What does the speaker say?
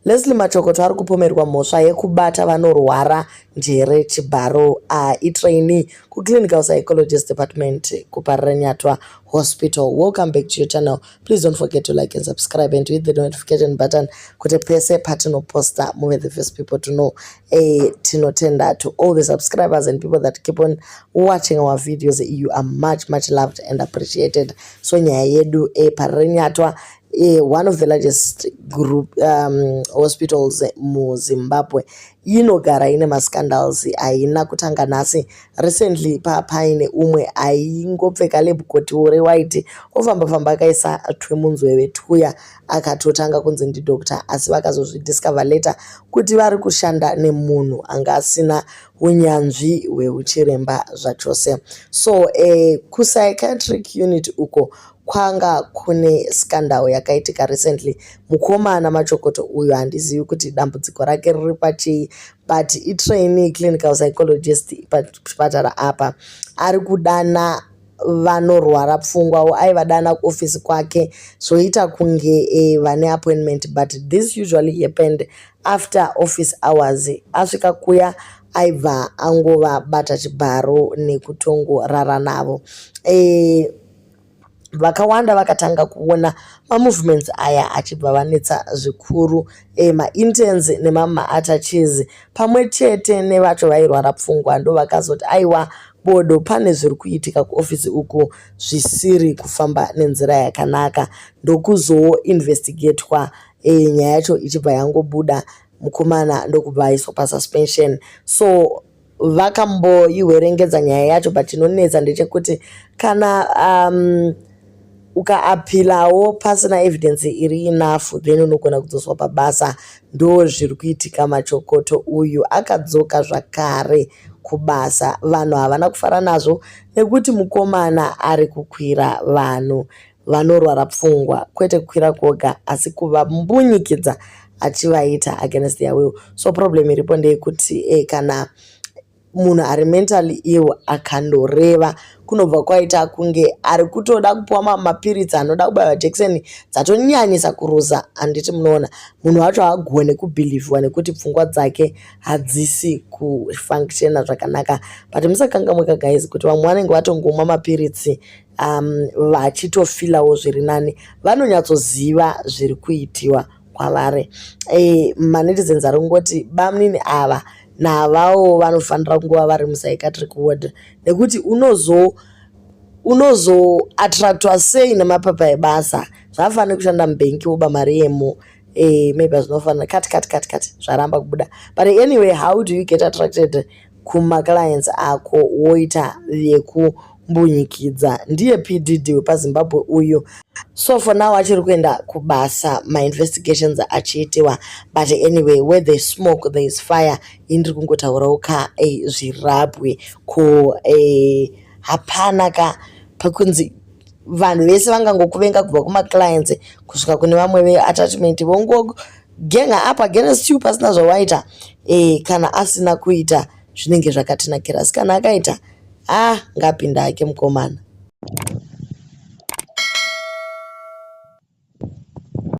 Leslie Machokoto ari kupomerwa mhosva yekubata vanorwara njere chibharo. itrainee kuclinical psychologist department kuParanyatwa Hospital. Welcome back to your channel. Please don't forget to like and subscribe and hit the notification button kuti pese patinoposta muve the first people to know. Tinotenda to all the subscribers and people that keep on watching our videos. You are much loved and appreciated. So nyaya yedu Paranyatwa, one of the largest group hospitals muZimbabwe, inogara ine mascandals aina kutanga nhasi. Recently paine umwe aingopfeka lab coat rewaiti ofamba akaisa twemunzweve tuya akatotanga kunzi ndidoctor, asi vakazozvidiscover later kuti vari kushanda nemunhu anga asina unyanzvi hweuchiremba zvachose. So kupsychiatric unit uko kwanga kune scandal yakaitika recently. Mukomana Machokoto uyu handizivi kuti dambudziko rake riri pachii, but itrainee clinical psychologist pachipatara apa. Ari kudana vanorwara pfungwa, aivadana kuofisi kwake zvoita kunge vane appointment, but this usually happened after office hours. Asvika kuya aibva angovabata chibharo nekutongorara navo. Vakawanda vakatanga kuona mamovements aya achibva vanetsa zvikuru. Mainterns nemama-attaches pamwe chete nevacho vairwara pfungwa ndo vakazoti aiwa bodo pane zviri kuitika kuofisi uku zvisiri kufamba nenzira yakanaka, ndokuzoinvestigatwa nyaya yacho ichibva yangobuda. Mukomana ndokubva aiswa pasuspension. So vakamboiwerengedza nyaya yacho, but chinonetsa ndechekuti kana ukaapilawo pasina evidence iri enough then unogona kudzoswa pabasa. Ndo zviri kuitika. Machokoto uyu akadzoka zvakare kubasa. Vanhu havana kufara nazvo nekuti mukomana ari kukwira vanhu vanorwara pfungwa, kwete kukwira kwoga asi kuvambunyikidza achivaita against their will. So problem iripo ndeyekuti kana munhu ari mentally ill akandoreva, kunobva kwaita kunge ari kutoda kupuwa mapiritsi anoda kubaiwa jekiseni dzatonyanyisa kuruza. Handiti munoona munhu wacho haagone kubhilivhiwa nekuti pfungwa dzake hadzisi kufunctiona zvakanaka. But musakangamuka guys kuti vamwe vanenge vatongomwa mapiritsi vachitofilawo zviri nani, vanonyatsoziva zviri kuitiwa kwavari. Manetizens ari kungoti bamunini ava navawo vanofanira kunguva vari mupsychiatric ward, nekuti unozo-attractwa sei nemapapa ebasa. Zvafanira kushanda mubhenki woba mari yemo, maybe zvinofanira kati zvaramba kubuda. But anyway, how do you get attracted kuma-clients ako woita vekumbunyikidzwa? Ndiye PDD wepaZimbabwe uyu. So for now achiri kuenda kubasa, ma-investigations achiitiwa. But anyway, where there is smoke there is fire. Indiri kungotaurawo zvirapwe ko hapana ka pakunzi vanhu vese vangangokuvenga kubva kuma-clients kusvika kune vamwe ve-attachment vongogenga up against you pasina zvawaita. Kana asina kuita zvinenge zvakatinakira, asi kana akaita ngapinda hake mukomana.